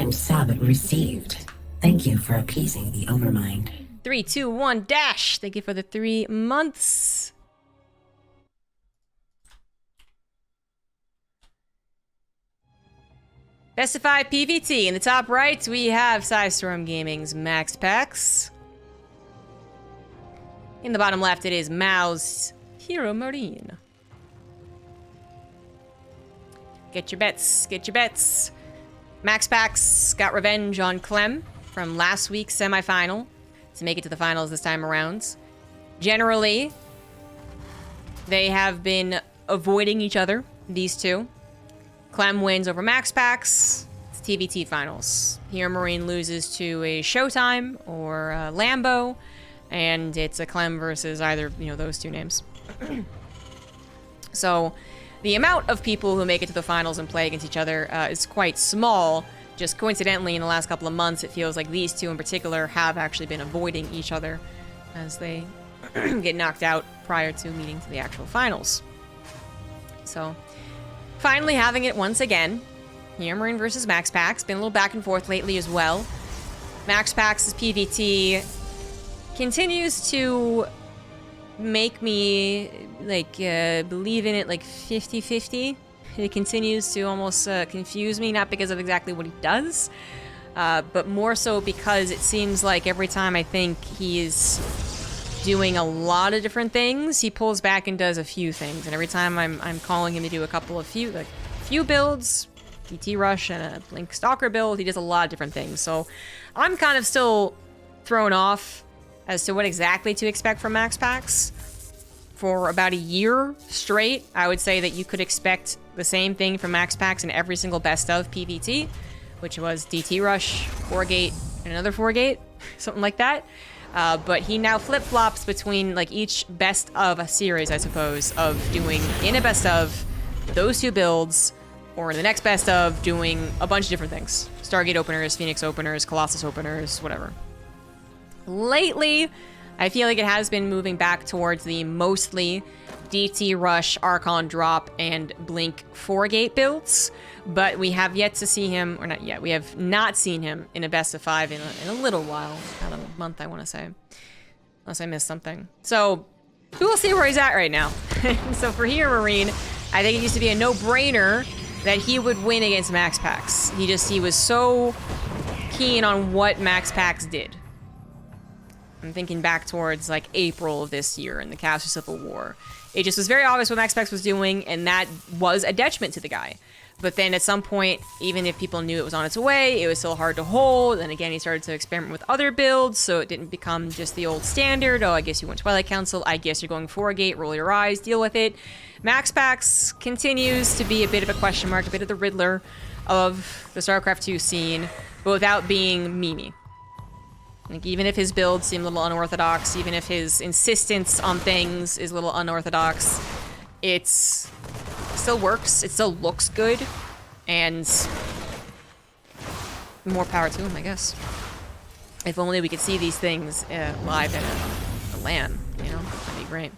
Prime sub received. Thank you for appeasing the overmind. 3, 2, 1, dash! Thank you for the 3 months. Best of 5 PvT. In the top right, we have Storm Gaming's MaxPax. In the bottom left, it is Mao's HeRoMaRinE. Get your bets, get your bets. MaxPax got revenge on Clem from last week's semifinal to make it to the finals this time around. Generally, they have been avoiding each other, these two. Clem wins over MaxPax. It's TVT finals. HeRoMaRinE loses to a Showtime or a Lambo, and it's a Clem versus either, those two names. So, the amount of people who make it to the finals and play against each other is quite small. Just coincidentally, in the last couple of months, it feels like these two in particular have actually been avoiding each other as they get knocked out prior to meeting to the actual finals. So, finally having it once again. HeRoMaRinE versus MaxPax. Been a little back and forth lately as well. MaxPax's PvT continues to make me, believe in it, 50-50. It continues to almost confuse me, not because of exactly what he does, but more so because it seems like every time I think he is doing a lot of different things, he pulls back and does a few things. And every time I'm calling him to do a few builds, DT Rush and a Blink Stalker build, he does a lot of different things. So I'm kind of still thrown off as to what exactly to expect from MaxPax. For about a year straight, I would say that you could expect the same thing from MaxPax in every single best of PvT, which was DT Rush, 4-gate, and another 4-gate, something like that. But he now flip-flops between each best of a series, I suppose, of doing in a best of those two builds, or in the next best of doing a bunch of different things. Stargate openers, Phoenix openers, Colossus openers, whatever. Lately, I feel like it has been moving back towards the mostly DT Rush, Archon Drop, and Blink 4-gate builds, but we have yet to see him, or not yet, we have not seen him in a best of 5 in a little while, about a month I want to say, unless I missed something. So, we'll see where he's at right now. So for HeRoMaRinE, I think it used to be a no-brainer that he would win against MaxPax. He was so keen on what MaxPax did. I'm thinking back towards April of this year in the Caster Civil War. It just was very obvious what MaxPax was doing, and that was a detriment to the guy. But then at some point, even if people knew it was on its way, it was still hard to hold. And again, he started to experiment with other builds, so it didn't become just the old standard. Oh, I guess you went Twilight Council. I guess you're going 4-gate. Roll your eyes. Deal with it. MaxPax continues to be a bit of a question mark, a bit of the Riddler of the StarCraft 2 scene, but without being memey. Even if his builds seem a little unorthodox, even if his insistence on things is a little unorthodox, it still works, it still looks good, and more power to him, I guess. If only we could see these things live in a LAN, that'd be great.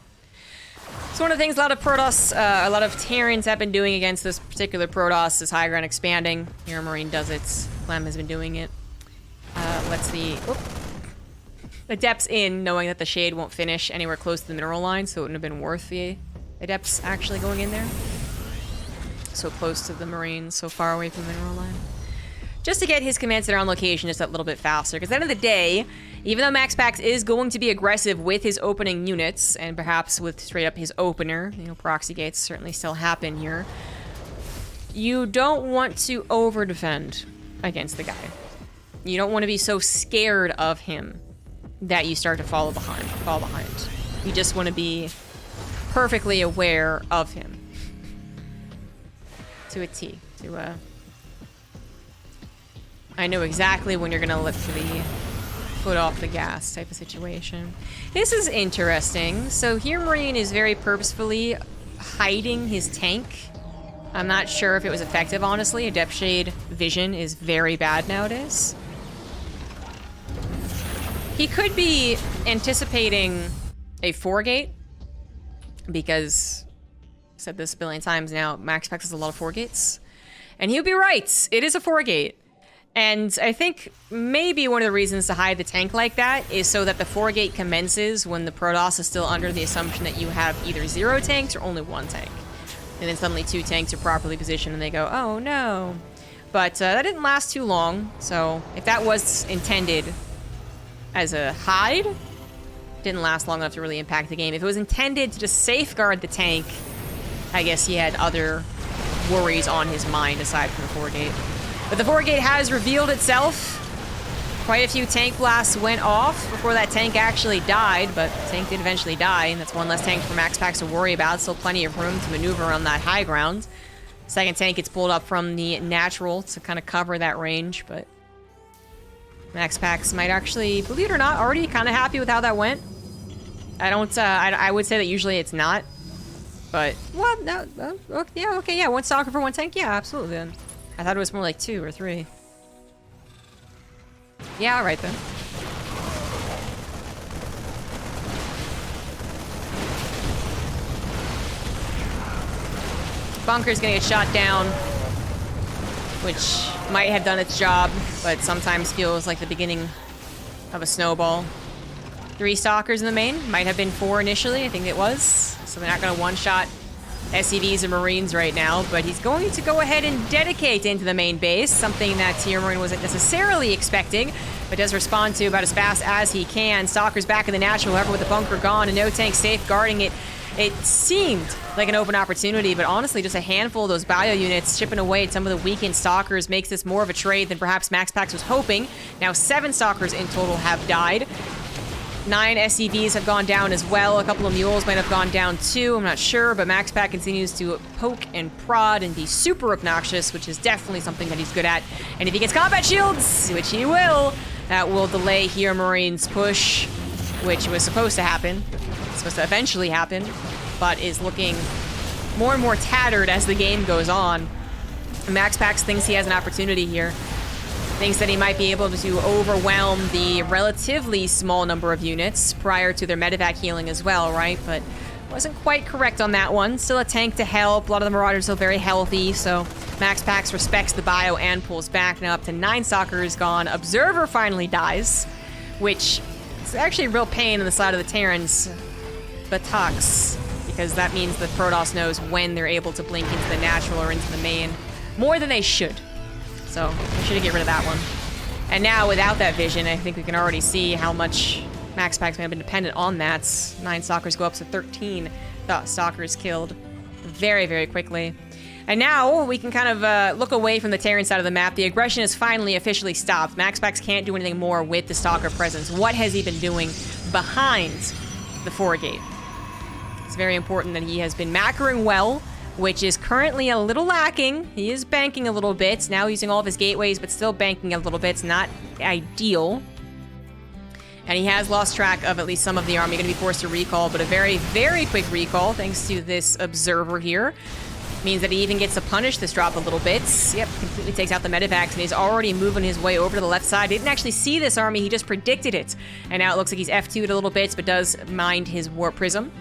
So one of the things a lot of Protoss, a lot of Terrans have been doing against this particular Protoss is high ground expanding. HeRoMaRinE does it, Clem has been doing it. Lets the Adepts in, knowing that the Shade won't finish anywhere close to the mineral line, so it wouldn't have been worth the Adepts actually going in there. So close to the Marines, so far away from the mineral line. Just to get his command center on location just that little bit faster, because at the end of the day, even though MaxPax is going to be aggressive with his opening units, and perhaps with straight up his opener, proxy gates certainly still happen here, you don't want to over-defend against the guy. You don't want to be so scared of him that you start to fall behind. You just want to be perfectly aware of him. To a T. I know exactly when you're going to lift the foot off the gas type of situation. This is interesting. So HeRoMaRinE is very purposefully hiding his tank. I'm not sure if it was effective, honestly. Adept Shade vision is very bad nowadays. He could be anticipating a 4-gate, because I've said this a billion times now, MaxPax has a lot of 4-gates. And he'll be right, it is a 4-gate. And I think maybe one of the reasons to hide the tank like that is so that the 4-gate commences when the Protoss is still under the assumption that you have either 0 tanks or only 1 tank. And then suddenly 2 tanks are properly positioned and they go, oh no. But that didn't last too long, so if that was intended as a hide, didn't last long enough to really impact the game. If it was intended to just safeguard the tank, I guess he had other worries on his mind aside from the 4-gate. But the 4-gate has revealed itself. Quite a few tank blasts went off before that tank actually died, but the tank did eventually die, and that's one less tank for MaxPax to worry about. Still plenty of room to maneuver on that high ground. Second tank gets pulled up from the natural to kind of cover that range, but MaxPax might actually, believe it or not, already kind of happy with how that went. I would say that usually it's not, but, well, no, yeah, okay, yeah, 1 stalker for 1 tank, yeah, absolutely then. I thought it was more like 2 or 3. Yeah, alright then. Bunker's gonna get shot down, which might have done its job, but sometimes feels like the beginning of a snowball. 3 stalkers in the main, might have been 4 initially, I think it was. So they're not gonna one-shot SCVs and Marines right now, but he's going to go ahead and dedicate into the main base, something that HeRoMaRinE wasn't necessarily expecting, but does respond to about as fast as he can. Stalker's back in the natural, however, with the bunker gone and no tank safeguarding it. It seemed like an open opportunity, but honestly, just a handful of those bio units chipping away at some of the weakened stalkers makes this more of a trade than perhaps MaxPax was hoping. Now 7 stalkers in total have died. 9 SCVs have gone down as well. A couple of mules might have gone down too, I'm not sure, but MaxPax continues to poke and prod and be super obnoxious, which is definitely something that he's good at. And if he gets combat shields, which he will, that will delay HeRoMaRinE's push, which was supposed to happen. It's supposed to eventually happen, but is looking more and more tattered as the game goes on. MaxPax thinks he has an opportunity here. Thinks that he might be able to overwhelm the relatively small number of units prior to their medevac healing as well, right? But wasn't quite correct on that one. Still a tank to help. A lot of the Marauders still very healthy, so MaxPax respects the bio and pulls back. Now up to 9 stalkers gone. Observer finally dies, which is actually a real pain in the side of the Terrans buttocks, because that means the Protoss knows when they're able to blink into the natural or into the main more than they should. So we should get rid of that one. And now without that vision, I think we can already see how much MaxPax may have been dependent on that. 9 stalkers go up to 13 stalkers killed very, very quickly. And now we can kind of look away from the Terran side of the map. The aggression is finally officially stopped. MaxPax can't do anything more with the stalker presence. What has he been doing behind the 4-gate? It's very important that he has been macroing well, which is currently a little lacking. He is banking a little bit, now using all of his gateways, but still banking a little bit. It's not ideal. And he has lost track of at least some of the army, going to be forced to recall, but a very, very quick recall, thanks to this observer here. Means that he even gets to punish this drop a little bit. Yep, completely takes out the medevacs, and he's already moving his way over to the left side. Didn't actually see this army, he just predicted it. And now it looks like he's F2'd a little bit, but does mind his warp prism.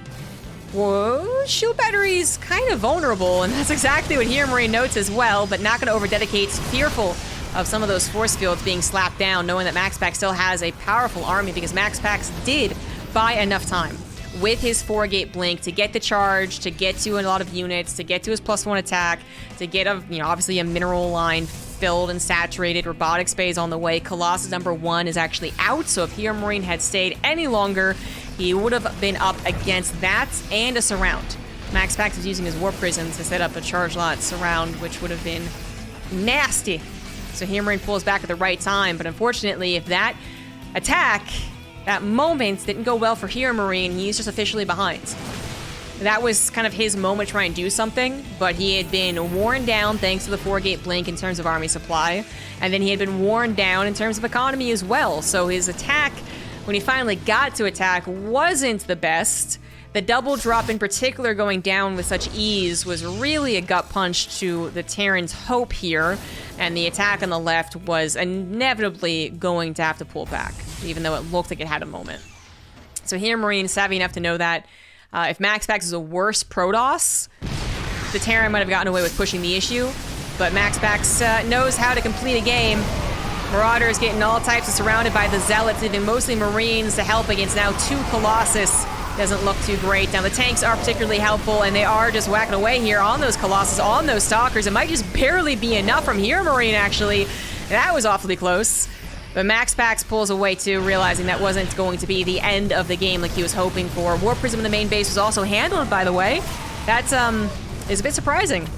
Whoa, shield battery's kind of vulnerable, and that's exactly what HeRoMaRinE notes as well, but not going to over-dedicate, fearful of some of those force fields being slapped down, knowing that MaxPax still has a powerful army, because MaxPax did buy enough time with his 4-gate blink to get the charge, to get to a lot of units, to get to his +1 attack, to get a, obviously a mineral line filled and saturated. Robotics bay is on the way. Colossus #1 is actually out, so if HeRoMaRinE had stayed any longer, he would have been up against that and a surround. MaxPax is using his warp prism to set up a charge lot surround, which would have been nasty. So HeRoMaRinE pulls back at the right time, but unfortunately, if that attack, that moment didn't go well for HeRoMaRinE, he's just officially behind. That was kind of his moment to try and do something, but he had been worn down thanks to the 4-gate blink in terms of army supply, and then he had been worn down in terms of economy as well, so his attack, when he finally got to attack, wasn't the best. The double drop in particular going down with such ease was really a gut punch to the Terran's hope here, and the attack on the left was inevitably going to have to pull back, even though it looked like it had a moment. So HeRoMaRinE is savvy enough to know that if MaxPax is a worse Protoss, the Terran might have gotten away with pushing the issue, but MaxPax knows how to complete a game Marauders getting all types of surrounded by the Zealots, leaving mostly Marines to help against now 2 Colossus. Doesn't look too great. Now the tanks are particularly helpful, and they are just whacking away here on those Colossus, on those Stalkers. It might just barely be enough from HeRoMaRinE, actually. That was awfully close. But MaxPax pulls away too, realizing that wasn't going to be the end of the game like he was hoping for. War Prism in the main base was also handled, by the way. That's is a bit surprising.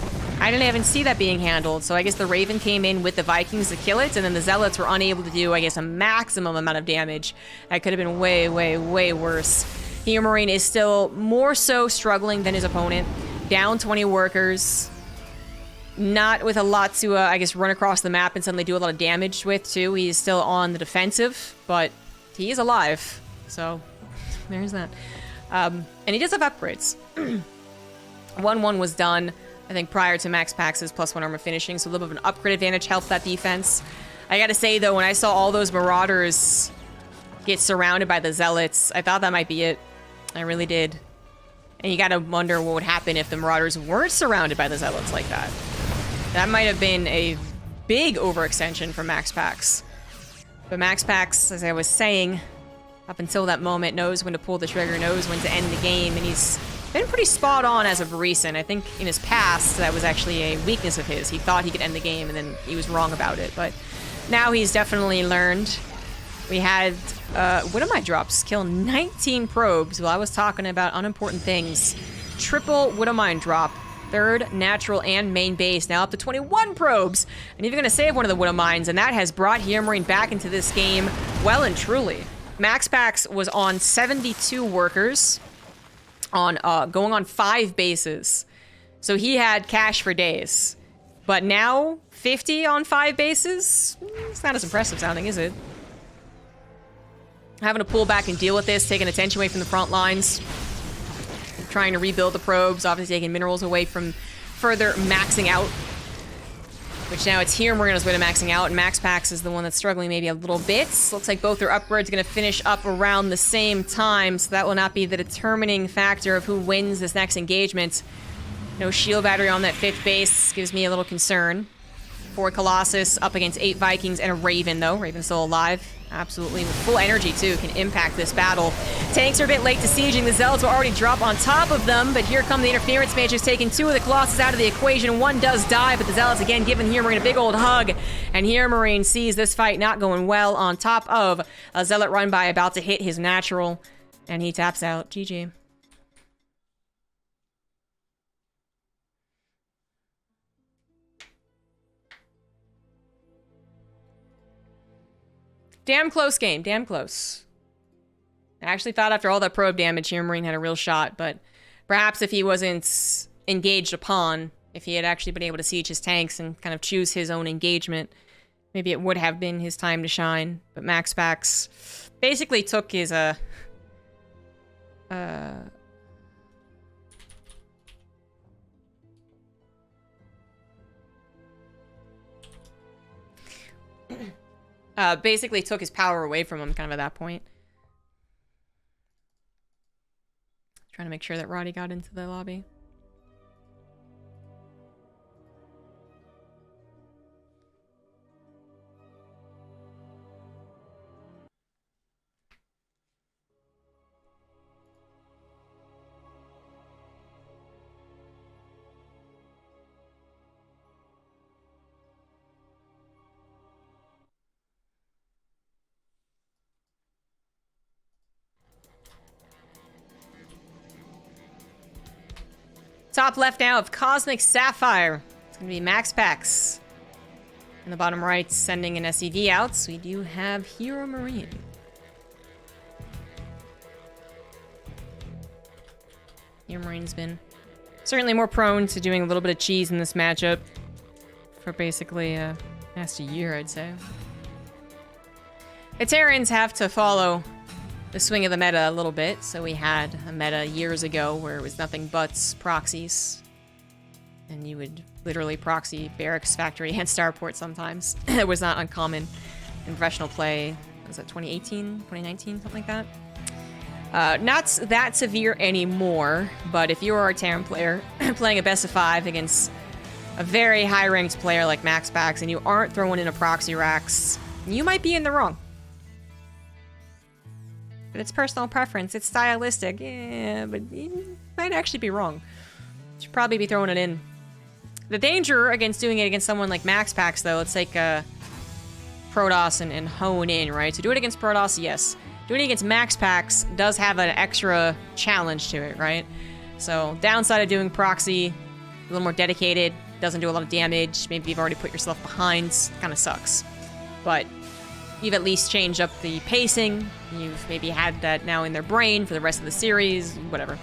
I didn't even see that being handled, so I guess the Raven came in with the Vikings to kill it, and then the Zealots were unable to do, I guess, a maximum amount of damage. That could have been way, way, way worse. HeRoMaRinE is still more so struggling than his opponent. Down 20 workers. Not with a lot to, I guess, run across the map and suddenly do a lot of damage with, too. He's still on the defensive, but he is alive. So, there's that. And he does have upgrades. 1-1 was done, I think, prior to MaxPax's +1 armor finishing, so a little bit of an upgrade advantage helped that defense. I gotta say, though, when I saw all those Marauders get surrounded by the Zealots, I thought that might be it. I really did. And you gotta wonder what would happen if the Marauders weren't surrounded by the Zealots like that. That might have been a big overextension for MaxPax. But MaxPax, as I was saying, up until that moment, knows when to pull the trigger, knows when to end the game, and he's been pretty spot on as of recent. I think in his past, that was actually a weakness of his. He thought he could end the game, and then he was wrong about it. But now he's definitely learned. We had Widowmine drops kill 19 probes while I was talking about unimportant things. Triple Widowmine drop. 3rd, natural, and main base. Now up to 21 probes. And even going to save one of the Widowmines, and that has brought HeRoMaRinE back into this game well and truly. MaxPax was on 72 workers, on going on 5 bases. So he had cash for days. But now, 50 on 5 bases? It's not as impressive sounding, is it? Having to pull back and deal with this, taking attention away from the front lines. Trying to rebuild the probes, obviously taking minerals away from further maxing out. Which now it's HeRoMaRinE on his way to maxing out, and MaxPax is the one that's struggling maybe a little bit. Looks like both their upgrades are going to finish up around the same time, so that will not be the determining factor of who wins this next engagement. No shield battery on that 5th base gives me a little concern. 4 Colossus up against 8 Vikings and a Raven, though. Raven's still alive. Absolutely, with full energy, too, can impact this battle. Tanks are a bit late to sieging. The Zealots will already drop on top of them, but here come the interference mages, taking 2 of the Colossus out of the equation. 1 does die, but the Zealots, again, giving HeRoMaRinE a big old hug. And HeRoMaRinE sees this fight not going well on top of a Zealot run-by about to hit his natural, and he taps out. GG. Damn close game, damn close. I actually thought after all that probe damage, HeRoMaRinE had a real shot, but perhaps if he wasn't engaged upon, if he had actually been able to siege his tanks and kind of choose his own engagement, maybe it would have been his time to shine. But MaxPax basically took his, basically took his power away from him kind of at that point. Trying to make sure that Roddy got into the lobby. Top left now of Cosmic Sapphire. It's going to be MaxPax. In the bottom right, sending an SEV out. So we do have HeRoMaRinE. HeRoMaRinE's been certainly more prone to doing a little bit of cheese in this matchup for basically past a year, I'd say. The Terrans have to follow the swing of the meta a little bit. So we had a meta years ago where it was nothing but proxies. And you would literally proxy Barracks, Factory, and Starport sometimes. It was not uncommon in professional play. Was that 2018, 2019, something like that? Not that severe anymore, but if you are a Terran player playing a best of 5 against a very high-ranked player like MaxPax and you aren't throwing in a proxy racks, You might be in the wrong. But it's personal preference. It's stylistic. Yeah, but you might actually be wrong. Should probably be throwing it in. The danger against doing it against someone like MaxPax, though, let's take Protoss and hone in, right? So do it against Protoss, yes. Doing it against MaxPax does have an extra challenge to it, right? So downside of doing proxy, a little more dedicated, doesn't do a lot of damage. Maybe you've already put yourself behind. Kind of sucks. But you've at least changed up the pacing. You've maybe had that now in their brain for the rest of the series, whatever.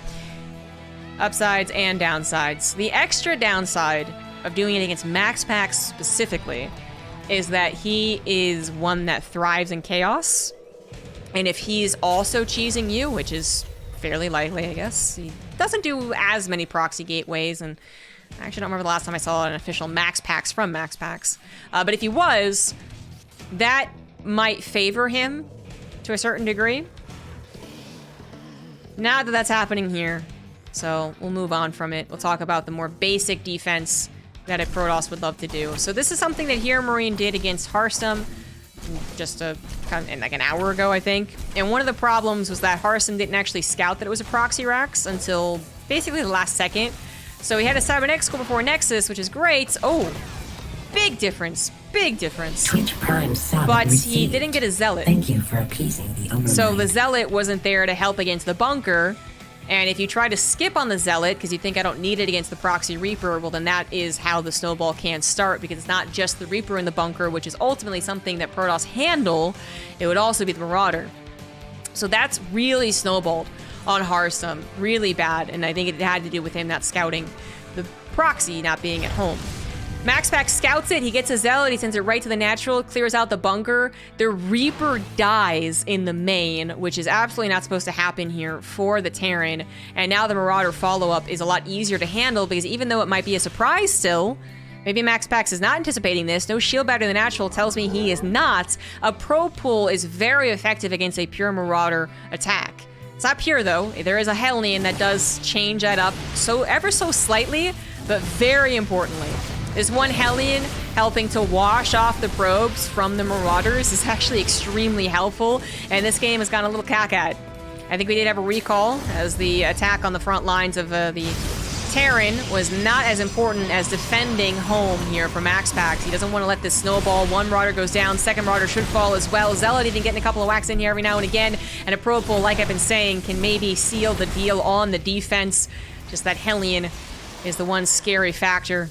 Upsides and downsides. The extra downside of doing it against MaxPax specifically is that he is one that thrives in chaos. And if he's also cheesing you, which is fairly likely, I guess, he doesn't do as many proxy gateways, and I actually don't remember the last time I saw an official MaxPax from MaxPax. But if he was, that might favor him to a certain degree. Not that that's happening here, so we'll move on from it. We'll talk about the more basic defense that a Protoss would love to do. So this is something that HeRoMaRinE did against Hearthstone just like an hour ago, I think. And one of the problems was that Hearthstone didn't actually scout that it was a proxy Rax until basically the last second. So he had a Cybernetics go before Nexus, which is great. Oh, big difference. Big difference. Twitch Prime sub But he received. didn't get a Zealot. Thank you for appeasing the overnight. So the Zealot wasn't there to help against the bunker. And if you try to skip on the Zealot because you think I don't need it against the Proxy Reaper, well then that is how the snowball can start, because it's not just the Reaper in the bunker, which is ultimately something that Protoss handle. It would also be the Marauder. So that's really snowballed on Hearthstone. Really bad. And I think it had to do with him not scouting the Proxy not being at home. MaxPax scouts it, he gets a Zealot, he sends it right to the natural, clears out the bunker. The Reaper dies in the main, which is absolutely not supposed to happen here for the Terran. And now the Marauder follow-up is a lot easier to handle, because even though it might be a surprise still, maybe MaxPax is not anticipating this, no shield battery in the natural tells me he is not. A Pro Pool is very effective against a pure Marauder attack. It's not pure though, there is a Hellion that does change that up so ever so slightly, but very importantly. This one Hellion helping to wash off the probes from the Marauders is actually extremely helpful, and this game has gotten a little cack-at. I think we did have a recall, as the attack on the front lines of the Terran was not as important as defending home here for MaxPax. He doesn't want to let this snowball. One Marauder goes down, second Marauder should fall as well. Zealot even getting a couple of whacks in here every now and again, and a Pro Pool, like I've been saying, can maybe seal the deal on the defense. Just that Hellion is the one scary factor.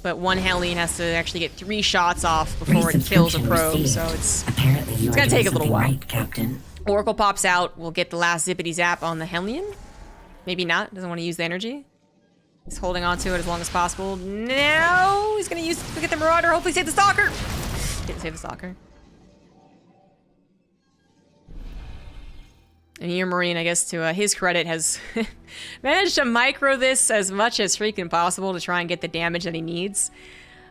But one Hellion has to actually get 3 shots off before it kills a probe, so it's gonna take a little while. Right, Captain. Oracle pops out, we'll get the last zippity zap on the Hellion. Maybe not, doesn't want to use the energy. He's holding on to it as long as possible. Now he's gonna get the Marauder, hopefully save the Stalker! Didn't save the Stalker. And HeRoMaRinE, I guess, to his credit, has managed to micro this as much as freaking possible to try and get the damage that he needs.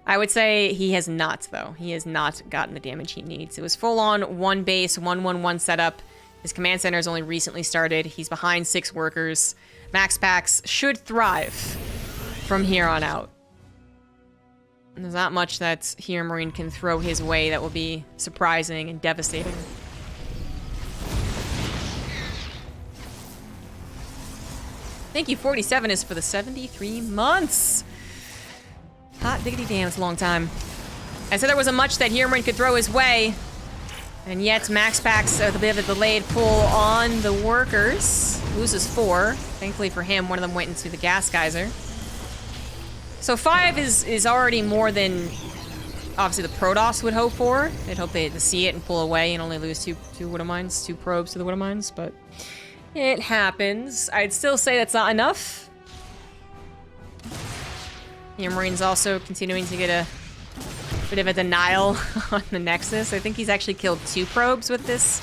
I would say he has not, though. He has not gotten the damage he needs. It was full-on 1 base, 1-1-1 setup. His command center has only recently started. He's behind 6 workers. MaxPax should thrive from here on out. And there's not much that HeRoMaRinE can throw his way that will be surprising and devastating. Thank you, 47 is for the 73 months. Hot diggity damn, it's a long time. I said there wasn't much that HeRoMaRinE could throw his way. And yet, MaxPax with a bit of a delayed pull on the workers. Loses 4. Thankfully for him, one of them went into the gas geyser. So 5 is already more than, obviously, the Protoss would hope for. They'd hope to see it and pull away and only lose 2 Widow Mines, 2 probes to the Widow Mines, but it happens. I'd still say that's not enough. HeRoMaRiNE's also continuing to get a bit of a denial on the Nexus. I think he's actually killed 2 probes with this,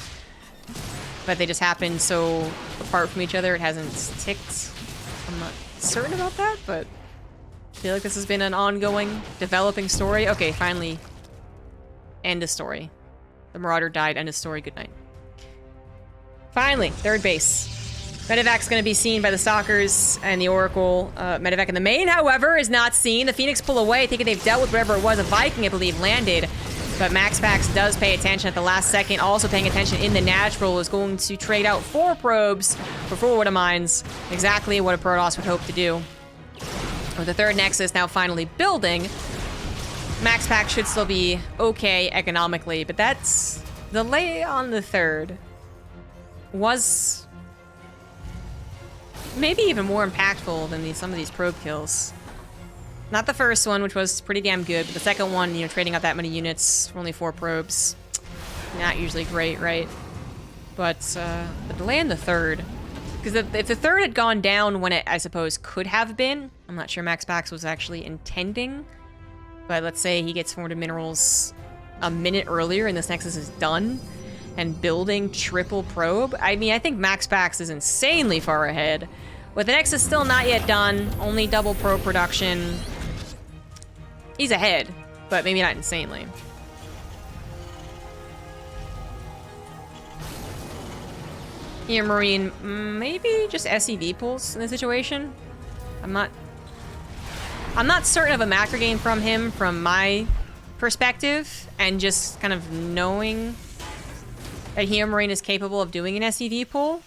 but they just happen so apart from each other it hasn't ticked. I'm not certain about that, but I feel like this has been an ongoing, developing story. Okay, finally, end of story. The Marauder died, end of story, good night. Finally, 3rd base. Medevac's going to be seen by the Stalkers and the Oracle. Medevac in the main, however, is not seen. The Phoenix pull away, thinking they've dealt with whatever it was. A Viking, I believe, landed. But MaxPax does pay attention at the last second. Also paying attention in the natural, is going to trade out 4 probes for 4 Widow Mines. Exactly what a Protoss would hope to do. With the 3rd Nexus now finally building, MaxPax should still be okay economically, but that's... delay on the 3rd was maybe even more impactful than some of these probe kills. Not the first one, which was pretty damn good, but the second one, you know, trading out that many units for only 4 probes, not usually great, right? But the delay in the 3rd, because if the 3rd had gone down when it, I suppose, could have been, I'm not sure MaxPax was actually intending, but let's say he gets 400 minerals a minute earlier and this Nexus is done, and building triple probe, I mean, I think MaxPax is insanely far ahead. With the Nexus still not yet done, only double probe production, he's ahead, but maybe not insanely. HeRoMaRinE, maybe just SEV pulls in this situation. I'm not certain of a macro gain from him from my perspective, and just kind of knowing that HeRoMaRinE is capable of doing an SEV pull,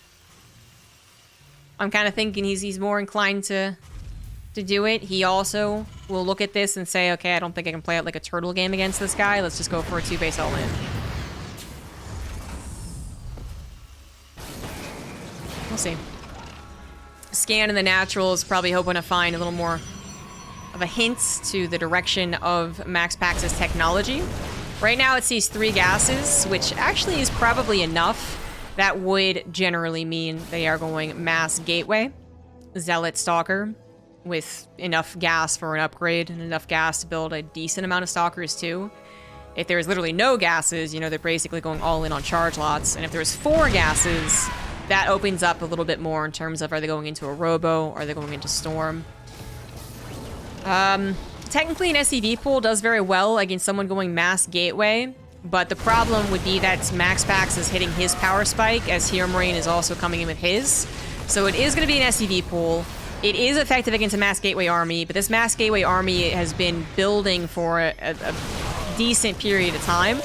I'm kind of thinking he's more inclined to do it. He also will look at this and say, okay, I don't think I can play out like a turtle game against this guy. Let's just go for a 2-base all-in. We'll see. Scan in the natural is probably hoping to find a little more of a hint to the direction of MaxPax's technology. Right now it sees 3 gases, which actually is probably enough. That would generally mean they are going mass gateway, Zealot Stalker, with enough gas for an upgrade and enough gas to build a decent amount of Stalkers too. If there's literally no gases, you know, they're basically going all in on charge lots. And if there's 4 gases, that opens up a little bit more in terms of, are they going into a Robo, are they going into Storm? Technically an SEV pool does very well against someone going mass gateway, but the problem would be that MaxPax is hitting his power spike as HeRoMaRinE is also coming in with his. So it is going to be an SEV pool. It is effective against a mass gateway army, but this mass gateway army has been building for a decent period of time.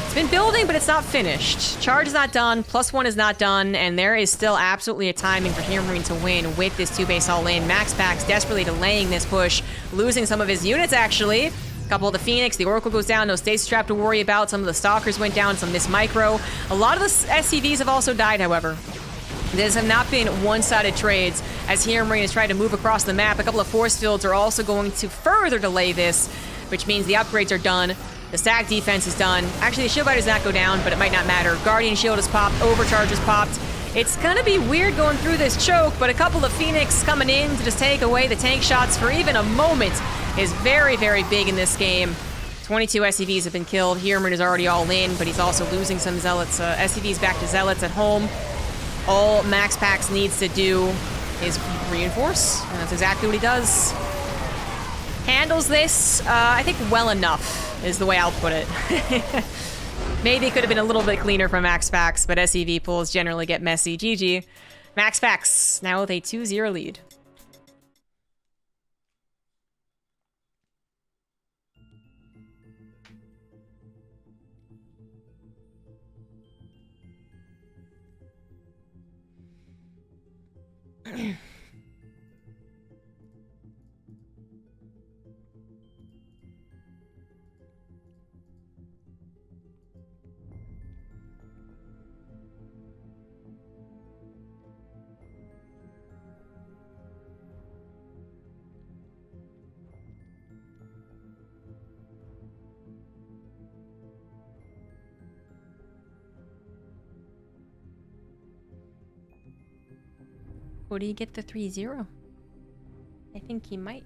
It's been building, but it's not finished. Charge is not done, +1 is not done, and there is still absolutely a timing for HeRoMaRinE to win with this 2-base all-in. MaxPax desperately delaying this push, losing some of his units, actually. A couple of the Phoenix, the Oracle goes down, no Stasis Trap to worry about. Some of the Stalkers went down, some Miss Micro. A lot of the SCVs have also died, however. These have not been one-sided trades, as HeRoMaRinE has tried to move across the map. A couple of force fields are also going to further delay this, which means the upgrades are done. The stack defense is done. Actually, the shield bite does not go down, but it might not matter. Guardian shield is popped, overcharge is popped. It's gonna be weird going through this choke, but a couple of Phoenix coming in to just take away the tank shots for even a moment is very, very big in this game. 22 SCVs have been killed. HeRoMaRinE is already all in, but he's also losing some Zealots. SCVs back to Zealots at home. All MaxPax needs to do is reinforce, and that's exactly what he does. Handles this, I think, well enough, is the way I'll put it. Maybe it could have been a little bit cleaner from MaxPax, but SEV pulls generally get messy. GG. MaxPax, now with a 2-0 lead. Would he get the 3-0? I think he might.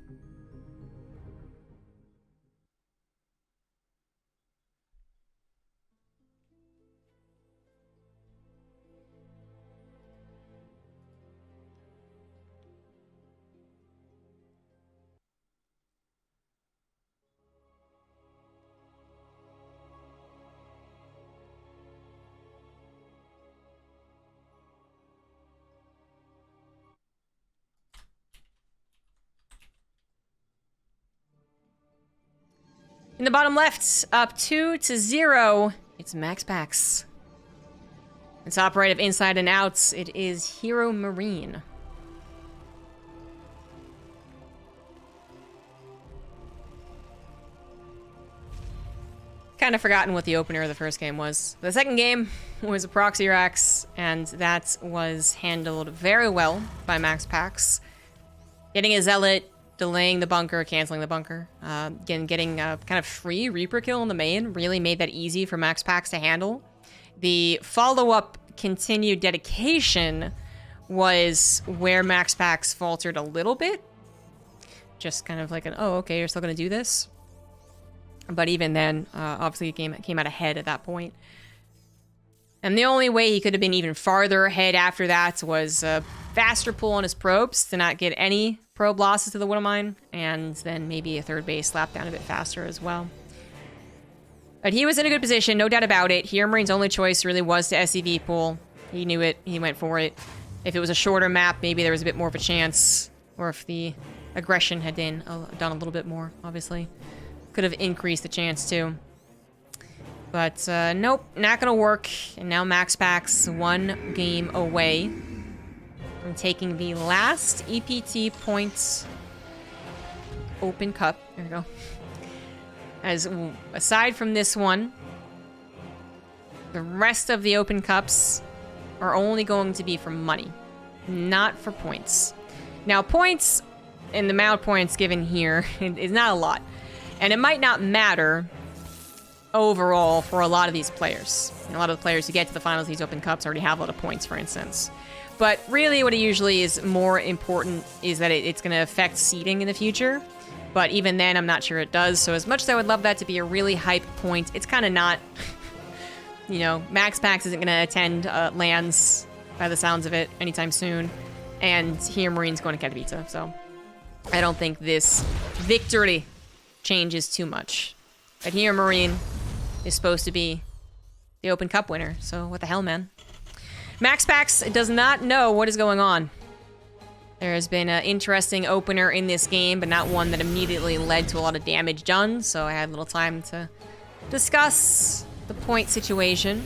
In the bottom left, up 2-0, it's MaxPax. In top right of Inside and Outs, it is HeRoMaRinE. Kind of forgotten what the opener of the first game was. The second game was a proxy racks, and that was handled very well by MaxPax. Getting a Zealot, delaying the bunker, canceling the bunker. Getting a kind of free Reaper kill in the main really made that easy for MaxPax to handle. The follow-up continued dedication was where MaxPax faltered a little bit. Just kind of like an, oh, okay, you're still going to do this? But even then, obviously, the game came out ahead at that point. And the only way he could have been even farther ahead after that was a faster pull on his probes to not get any probe losses to the Widowmine, and then maybe a third base slap down a bit faster as well. But he was in a good position, no doubt about it. HeRoMaRiNE's only choice really was to SCV pull. He knew it, he went for it. If it was a shorter map, maybe there was a bit more of a chance, or if the aggression had done a little bit more, obviously. Could have increased the chance too. But nope, not gonna work. And now MaxPax 1 game away from taking the last EPT points Open Cup. There we go. As aside from this one, the rest of the Open Cups are only going to be for money, not for points. Now points, and the amount of points given here is not a lot. And it might not matter overall for a lot of these players. A lot of the players who get to the finals of these Open Cups already have a lot of points, for instance. But really what it usually is more important is that it's going to affect seeding in the future. But even then, I'm not sure it does. So as much as I would love that to be a really hype point, it's kind of not. You know, MaxPax isn't going to attend LANs by the sounds of it anytime soon. And HeRoMaRiNE's going to Katowice. So I don't think this victory changes too much. But HeRoMaRiNE is supposed to be the Open Cup winner, so what the hell, man. MaxPax does not know what is going on. There has been an interesting opener in this game, but not one that immediately led to a lot of damage done, so I had a little time to discuss the point situation.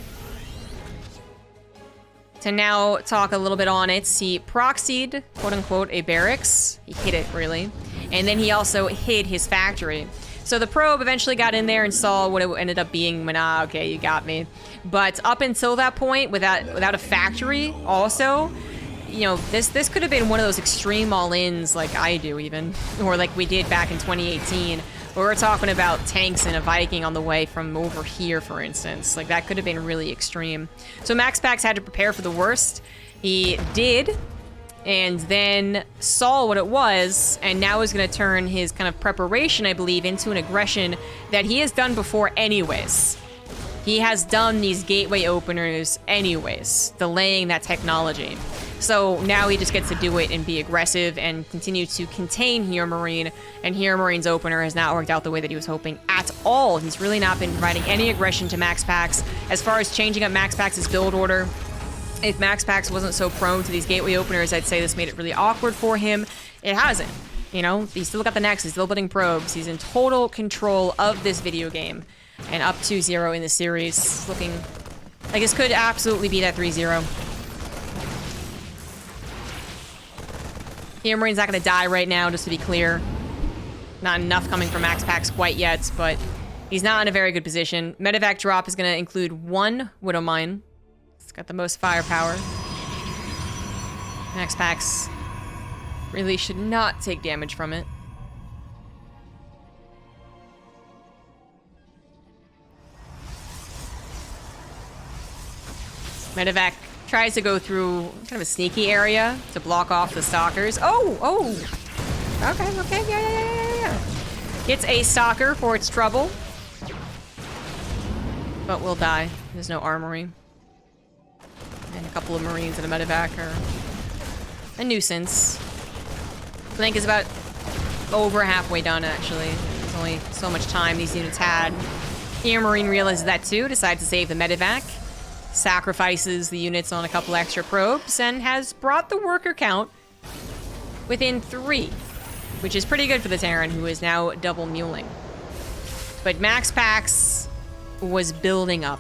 To now talk a little bit on it, he proxied, quote-unquote, a barracks. He hid it, really. And then he also hid his factory. So the probe eventually got in there and saw what it ended up being. When, okay, you got me. But up until that point, without a factory, also, you know, this could have been one of those extreme all-ins like I do, even, or like we did back in 2018, where we're talking about tanks and a Viking on the way from over here, for instance. Like that could have been really extreme. So MaxPax had to prepare for the worst. He did. And then saw what it was, and now is going to turn his kind of preparation, I believe, into an aggression that he has done before anyways. He has done these gateway openers anyways, delaying that technology. So now he just gets to do it and be aggressive and continue to contain HeRoMaRiNE, and HeRoMaRiNE's opener has not worked out the way that he was hoping at all. He's really not been providing any aggression to MaxPax. As far as changing up MaxPax's build order, if MaxPax wasn't so prone to these gateway openers, I'd say this made it really awkward for him. It hasn't. You know, he's still got the Nexus, he's still building probes. He's in total control of this video game. And up 2-0 in the series. Looking like this could absolutely be that 3-0. HeRoMaRiNE's not going to die right now, just to be clear. Not enough coming from MaxPax quite yet, but he's not in a very good position. Medevac drop is going to include 1 Widowmine. It's got the most firepower. MaxPax really should not take damage from it. Medevac tries to go through kind of a sneaky area to block off the stalkers. Oh! Okay, yeah. Gets a stalker for its trouble. But will die. There's no armory. And a couple of Marines and a medevac are a nuisance. Flank is about over halfway done, actually. There's only so much time these units had. HeRoMaRiNE realizes that too, decides to save the medevac, sacrifices the units on a couple extra probes, and has brought the worker count within 3, which is pretty good for the Terran, who is now double muling. But MaxPax was building up.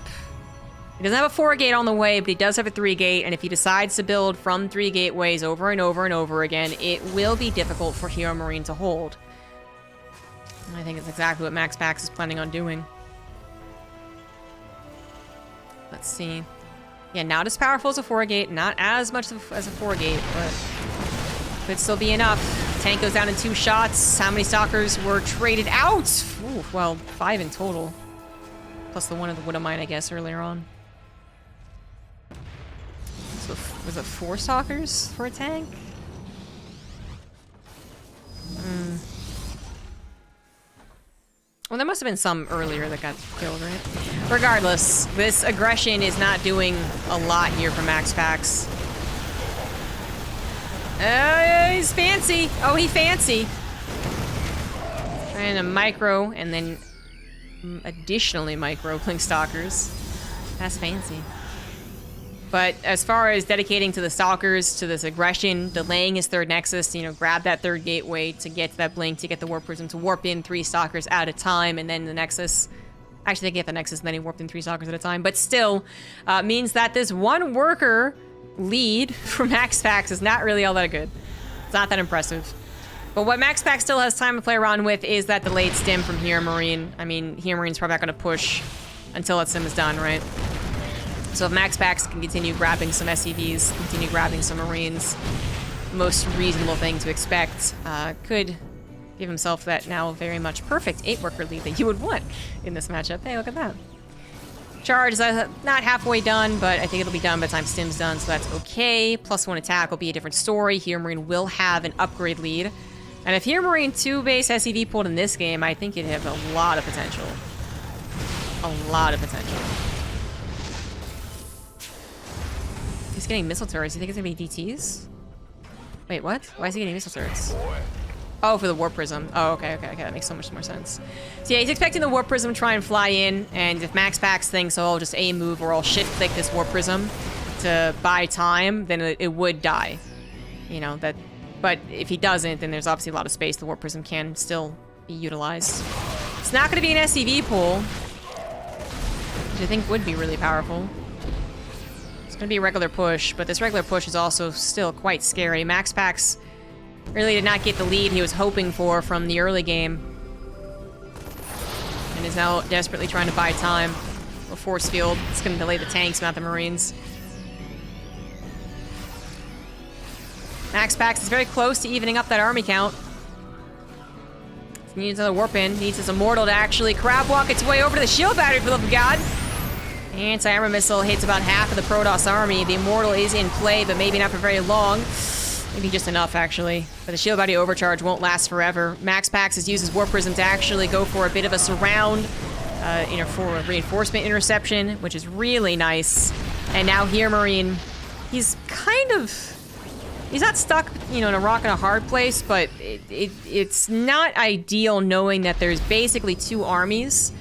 He doesn't have a 4-gate on the way, but he does have a 3-gate, and if he decides to build from 3 gateways over and over and over again, it will be difficult for HeRoMaRinE to hold. And I think it's exactly what MaxPax is planning on doing. Let's see. Yeah, not as powerful as a 4-gate, not as much as a 4-gate, but could still be enough. Tank goes down in 2 shots. How many stalkers were traded out? Ooh, well, 5 in total. Plus the one of the Widowmine, I guess, earlier on. So, was it 4 stalkers for a tank? Well, there must have been some earlier that got killed, right? Regardless, this aggression is not doing a lot here for MaxPax. He's fancy. Oh, he fancy. Trying to micro and then additionally micro Blink Stalkers. That's fancy. But as far as dedicating to the Stalkers, to this aggression, delaying his 3rd Nexus, you know, grab that 3rd gateway to get to that Blink, to get the Warp Prism, to warp in 3 Stalkers at a time, and then the Nexus. Actually, they get the Nexus, and then he warped in 3 Stalkers at a time. But still, means that this 1 worker lead for MaxPax is not really all that good. It's not that impressive. But what MaxPax still has time to play around with is that delayed stim from HeRoMaRinE. I mean, HeRoMaRinE's probably not going to push until that stim is done, right? So if MaxPax can continue grabbing some SCVs, continue grabbing some Marines, most reasonable thing to expect, could give himself that now very much perfect 8-worker lead that you would want in this matchup. Hey, look at that. Charge is not halfway done, but I think it'll be done by the time Stim's done, so that's okay. +1 attack will be a different story. HeRoMaRinE will have an upgrade lead. And if HeRoMaRinE 2-base SCV pulled in this game, I think it'd have a lot of potential. A lot of potential. He's getting missile turrets. You think it's gonna be DTs? Wait, what? Why is he getting missile turrets? Oh, for the Warp Prism. Oh, okay. That makes so much more sense. So yeah, he's expecting the Warp Prism to try and fly in, and if MaxPax thinks, oh, I'll just A move or I'll shift-click this Warp Prism to buy time, then it would die. You know, that. But if he doesn't, then there's obviously a lot of space. The Warp Prism can still be utilized. It's not going to be an SCV pull, which I think would be really powerful. It's going to be a regular push, but this regular push is also still quite scary. MaxPax really did not get the lead he was hoping for from the early game, and is now desperately trying to buy time. A force field. It's going to delay the tanks, not the Marines. MaxPax is very close to evening up that army count. Needs another warp in. Needs his Immortal to actually crab walk its way over to the shield battery, for the love of God. Anti-armor missile hits about half of the Protoss army. The Immortal is in play, but maybe not for very long. Maybe just enough, actually. But the shield battery overcharge won't last forever. MaxPax has used his Warp Prism to actually go for a bit of a surround, for a reinforcement interception, which is really nice. And now HeRoMaRinE, he's kind of... He's not stuck, in a rock and a hard place, but it's not ideal knowing that there's basically 2 armies,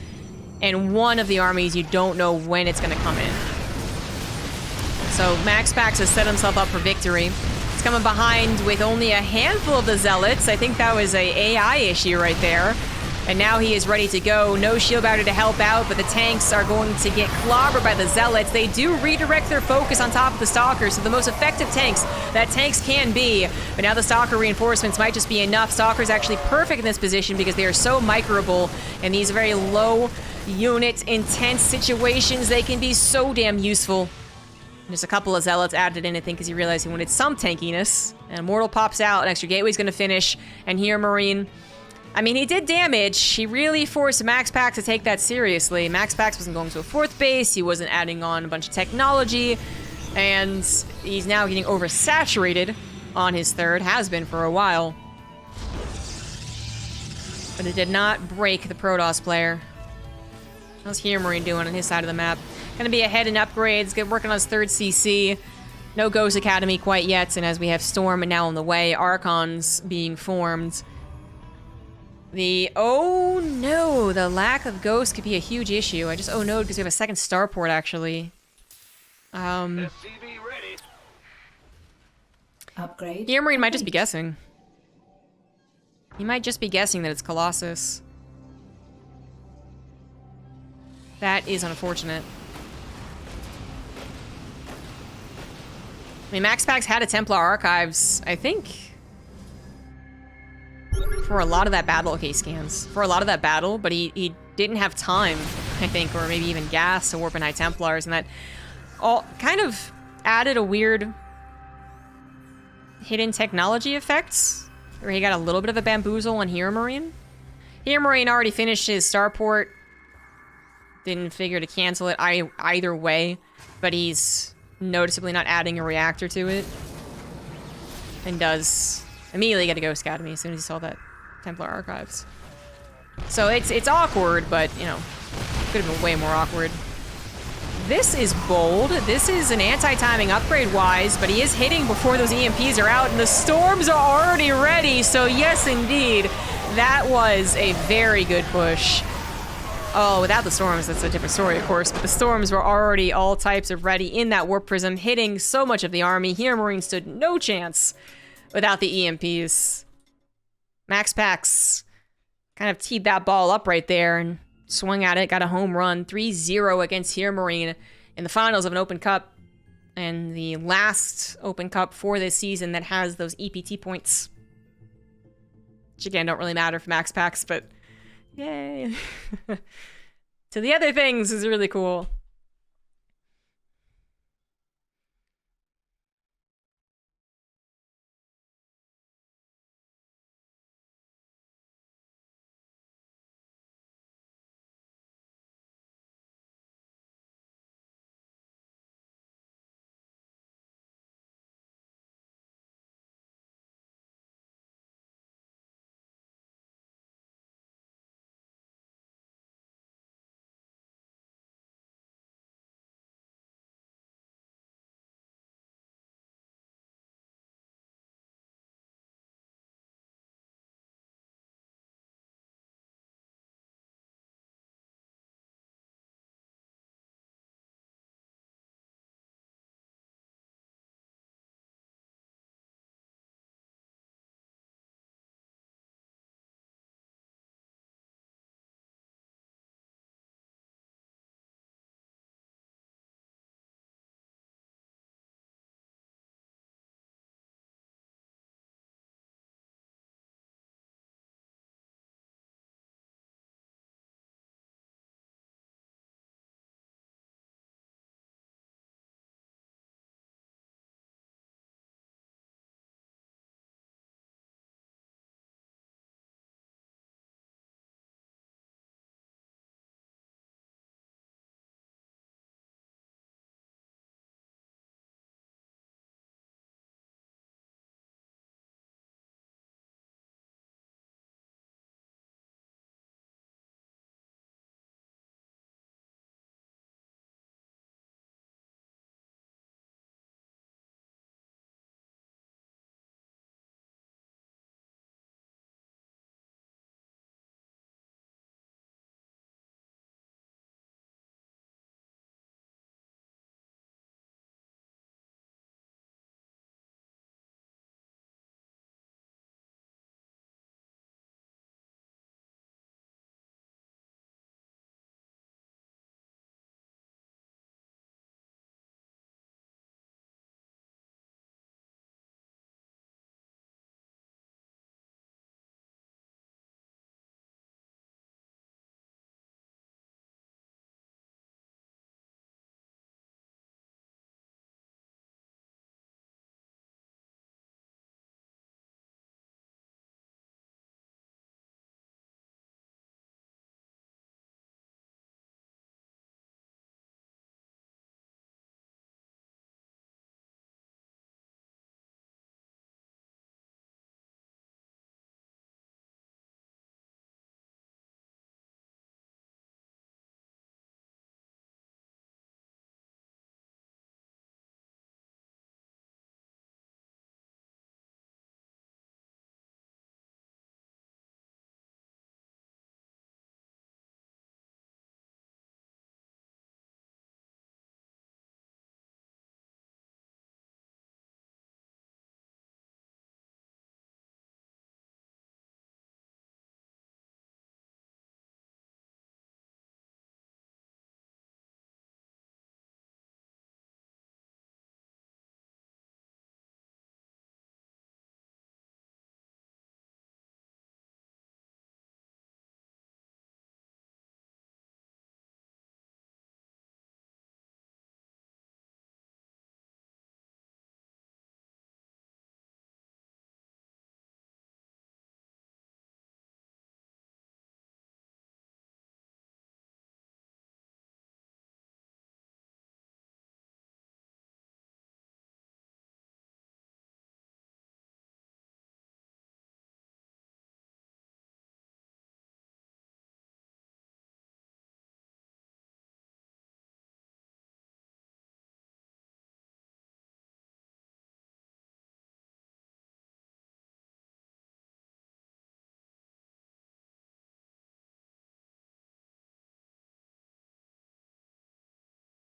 and one of the armies you don't know when it's going to come in. So MaxPax has set himself up for victory. He's coming behind with only a handful of the Zealots. I think that was a AI issue right there. And now he is ready to go. No shield battery to help out, but the tanks are going to get clobbered by the Zealots. They do redirect their focus on top of the Stalkers, so the most effective tanks that tanks can be. But now the Stalker reinforcements might just be enough. Stalker's actually perfect in this position because they are so microable in these very low unit intense situations. They can be so damn useful. There's a couple of Zealots added in, I think, because he realized he wanted some tankiness. And Immortal pops out, an extra gateway's going to finish, and HeRoMaRinE, I mean, he did damage. He really forced MaxPax to take that seriously. MaxPax wasn't going to a 4th base. He wasn't adding on a bunch of technology. And he's now getting oversaturated on his 3rd. Has been for a while. But it did not break the Protoss player. How's HeRoMaRinE doing on his side of the map? Gonna be ahead in upgrades. Working on his 3rd CC. No Ghost Academy quite yet. And as we have Storm now on the way, Archons being formed. Oh no, the lack of Ghost could be a huge issue. I just no because we have a 2nd starport actually. Upgrade. HeRoMaRinE might just be guessing. He might just be guessing that it's Colossus. That is unfortunate. I mean, MaxPax had a Templar Archives, I think, for a lot of that battle. Okay, scans. For a lot of that battle, but he didn't have time, I think, or maybe even gas to warp in High Templars, and that all kind of added a weird hidden technology effect, where he got a little bit of a bamboozle on HeRoMaRinE. HeRoMaRinE already finished his starport. Didn't figure to cancel it either way, but he's noticeably not adding a reactor to it. And does immediately get a Ghost Academy as soon as he saw that Templar Archives. So it's awkward, but, you know, could have been way more awkward. This is bold. This is an anti-timing upgrade-wise, but he is hitting before those EMPs are out, and the storms are already ready, so yes, indeed, that was a very good push. Oh, without the storms, that's a different story, of course, but the storms were already all types of ready in that Warp Prism, hitting so much of the army. HeRoMaRinE stood no chance without the EMPs. MaxPax kind of teed that ball up right there and swung at it, got a home run, 3-0 against HeRoMaRinE in the finals of an Open Cup, and the last Open Cup for this season that has those EPT points. Which again, don't really matter for MaxPax, but yay. To the other things is really cool.